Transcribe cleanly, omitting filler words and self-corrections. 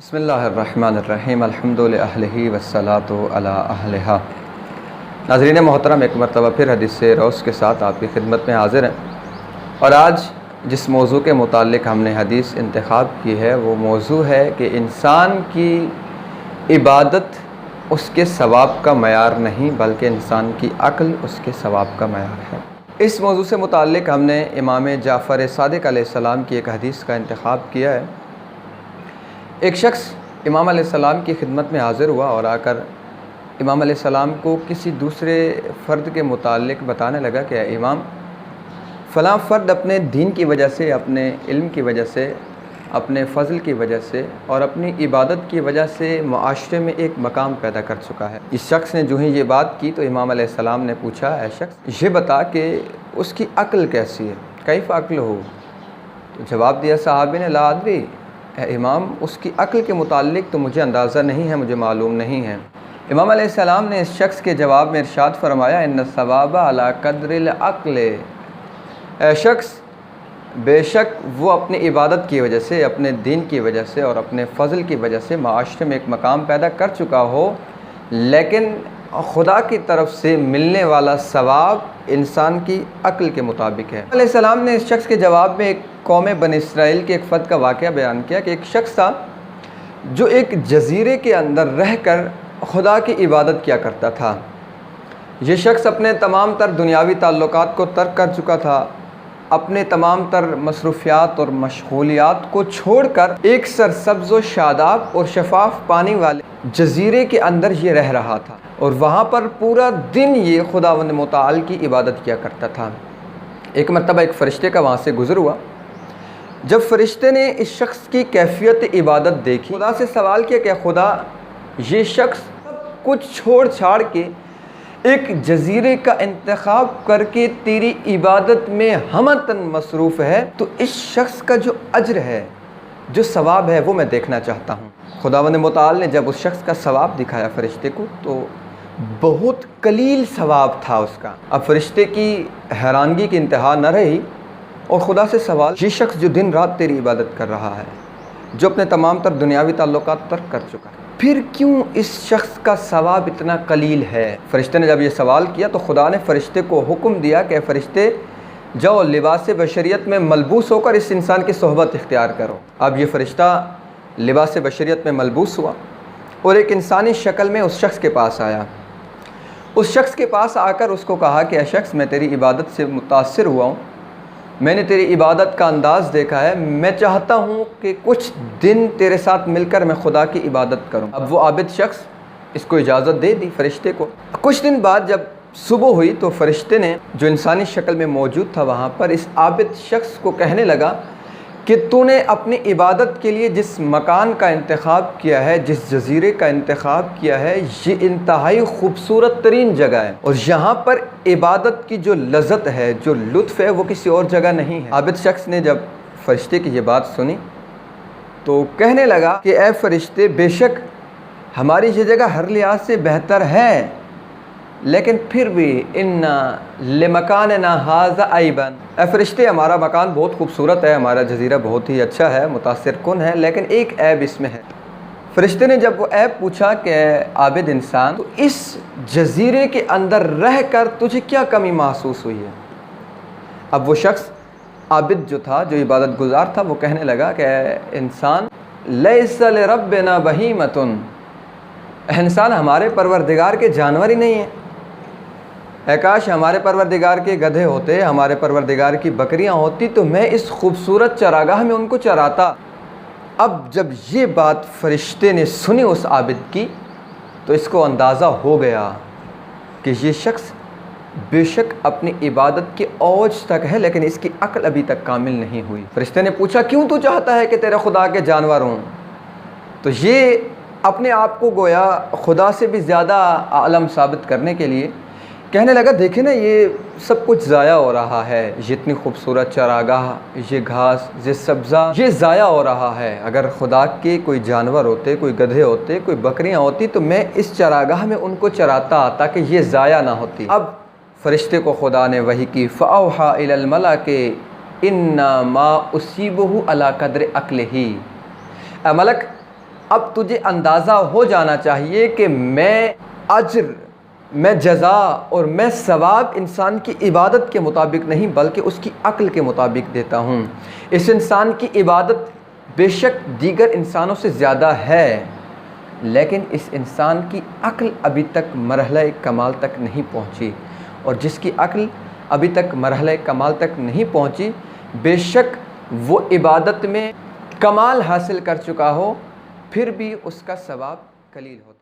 بسم اللہ الرحمن الرحیم الحمد للہ والصلاۃ علی اہلہا۔ ناظرین محترم، ایک مرتبہ پھر حدیث روز کے ساتھ آپ کی خدمت میں حاضر ہیں، اور آج جس موضوع کے متعلق ہم نے حدیث انتخاب کی ہے وہ موضوع ہے کہ انسان کی عبادت اس کے ثواب کا معیار نہیں بلکہ انسان کی عقل اس کے ثواب کا معیار ہے۔ اس موضوع سے متعلق ہم نے امام جعفر صادق علیہ السلام کی ایک حدیث کا انتخاب کیا ہے۔ ایک شخص امام علیہ السلام کی خدمت میں حاضر ہوا اور آ کر امام علیہ السلام کو کسی دوسرے فرد کے متعلق بتانے لگا کہ اے امام، فلاں فرد اپنے دین کی وجہ سے، اپنے علم کی وجہ سے، اپنے فضل کی وجہ سے اور اپنی عبادت کی وجہ سے معاشرے میں ایک مقام پیدا کر چکا ہے۔ اس شخص نے جو ہی یہ بات کی تو امام علیہ السلام نے پوچھا، اے شخص یہ بتا کہ اس کی عقل کیسی ہے، کیف عقل ہو؟ تو جواب دیا صحابی نے، لا ادری، اے امام اس کی عقل کے متعلق تو مجھے اندازہ نہیں ہے، مجھے معلوم نہیں ہے۔ امام علیہ السلام نے اس شخص کے جواب میں ارشاد فرمایا، ان الثواب علی قدر العقل، اے شخص بے شک وہ اپنی عبادت کی وجہ سے، اپنے دین کی وجہ سے اور اپنے فضل کی وجہ سے معاشرے میں ایک مقام پیدا کر چکا ہو، لیکن خدا کی طرف سے ملنے والا ثواب انسان کی عقل کے مطابق ہے۔ علیہ السلام نے اس شخص کے جواب میں ایک قوم بنی اسرائیل کے ایک فرد کا واقعہ بیان کیا کہ ایک شخص تھا جو ایک جزیرے کے اندر رہ کر خدا کی عبادت کیا کرتا تھا۔ یہ شخص اپنے تمام تر دنیاوی تعلقات کو ترک کر چکا تھا، اپنے تمام تر مصروفیات اور مشغولیات کو چھوڑ کر ایک سرسبز و شاداب اور شفاف پانی والے جزیرے کے اندر یہ رہ رہا تھا، اور وہاں پر پورا دن یہ خداوند متعال کی عبادت کیا کرتا تھا۔ ایک مرتبہ ایک فرشتے کا وہاں سے گزر ہوا۔ جب فرشتے نے اس شخص کی کیفیت عبادت دیکھی، خدا سے سوال کیا کہ خدا، یہ شخص سب کچھ چھوڑ چھاڑ کے ایک جزیرے کا انتخاب کر کے تیری عبادت میں ہمتن مصروف ہے، تو اس شخص کا جو اجر ہے، جو ثواب ہے، وہ میں دیکھنا چاہتا ہوں۔ خداوند متعال نے جب اس شخص کا ثواب دکھایا فرشتے کو تو بہت قلیل ثواب تھا اس کا۔ اب فرشتے کی حیرانگی کی انتہا نہ رہی اور خدا سے سوال، یہ شخص جو دن رات تیری عبادت کر رہا ہے، جو اپنے تمام تر دنیاوی تعلقات ترک کر چکا ہے، پھر کیوں اس شخص کا ثواب اتنا قلیل ہے؟ فرشتے نے جب یہ سوال کیا تو خدا نے فرشتے کو حکم دیا کہ فرشتے جاؤ لباس بشریت میں ملبوس ہو کر اس انسان کی صحبت اختیار کرو۔ اب یہ فرشتہ لباس بشریت میں ملبوس ہوا اور ایک انسانی شکل میں اس شخص کے پاس آیا۔ اس شخص کے پاس آ کر اس کو کہا کہ اے شخص، میں تیری عبادت سے متاثر ہوا ہوں، میں نے تیری عبادت کا انداز دیکھا ہے، میں چاہتا ہوں کہ کچھ دن تیرے ساتھ مل کر میں خدا کی عبادت کروں۔ اب وہ عابد شخص اس کو اجازت دے دی فرشتے کو۔ کچھ دن بعد جب صبح ہوئی تو فرشتے نے جو انسانی شکل میں موجود تھا وہاں پر اس عابد شخص کو کہنے لگا کہ تو نے اپنی عبادت کے لیے جس مکان کا انتخاب کیا ہے، جس جزیرے کا انتخاب کیا ہے، یہ انتہائی خوبصورت ترین جگہ ہے، اور یہاں پر عبادت کی جو لذت ہے، جو لطف ہے، وہ کسی اور جگہ نہیں ہے۔ عابد شخص نے جب فرشتے کی یہ بات سنی تو کہنے لگا کہ اے فرشتے، بے شک ہماری یہ جگہ ہر لحاظ سے بہتر ہے، لیکن پھر بھی ان لمکاننا ھذا عیبا، اے فرشتے ہمارا مکان بہت خوبصورت ہے، ہمارا جزیرہ بہت ہی اچھا ہے، متاثر کن ہے، لیکن ایک عیب اس میں ہے۔ فرشتے نے جب وہ عیب پوچھا کہ عابد انسان، تو اس جزیرے کے اندر رہ کر تجھے کیا کمی محسوس ہوئی ہے؟ اب وہ شخص عابد جو تھا، جو عبادت گزار تھا، وہ کہنے لگا کہ اے انسان، لیس لربنا بہیمۃ، انسان ہمارے پروردگار کے جانور ہی نہیں ہیں، اے کاش ہمارے پروردگار کے گدھے ہوتے، ہمارے پروردگار کی بکریاں ہوتی تو میں اس خوبصورت چراگاہ میں ان کو چراتا۔ اب جب یہ بات فرشتے نے سنی اس عابد کی تو اس کو اندازہ ہو گیا کہ یہ شخص بے شک اپنی عبادت کے اوج تک ہے، لیکن اس کی عقل ابھی تک کامل نہیں ہوئی۔ فرشتے نے پوچھا، کیوں تو چاہتا ہے کہ تیرے خدا کے جانور ہوں؟ تو یہ اپنے آپ کو گویا خدا سے بھی زیادہ عالم ثابت کرنے کے لیے کہنے لگا، دیکھیں نا، یہ سب کچھ ضائع ہو رہا ہے، یہ اتنی خوبصورت چراگاہ، یہ گھاس، یہ سبزہ، یہ ضائع ہو رہا ہے۔ اگر خدا کے کوئی جانور ہوتے، کوئی گدھے ہوتے، کوئی بکریاں ہوتی تو میں اس چراگاہ میں ان کو چراتا تاکہ یہ ضائع نہ ہوتی۔ اب فرشتے کو خدا نے وحی کی، فَأَوْحَىٰ إِلَى الْمَلَكِ إِنَّا مَا أُصِيبُهُ عَلَىٰ قَدْرِ عَقْلِهِ، اے ملک، اب تجھے اندازہ ہو جانا چاہیے کہ میں اجر، میں جزا اور میں ثواب انسان کی عبادت کے مطابق نہیں بلکہ اس کی عقل کے مطابق دیتا ہوں۔ اس انسان کی عبادت بے شک دیگر انسانوں سے زیادہ ہے، لیکن اس انسان کی عقل ابھی تک مرحلہ کمال تک نہیں پہنچی، اور جس کی عقل ابھی تک مرحلہ کمال تک نہیں پہنچی بے شک وہ عبادت میں کمال حاصل کر چکا ہو، پھر بھی اس کا ثواب قلیل ہوتا ہے۔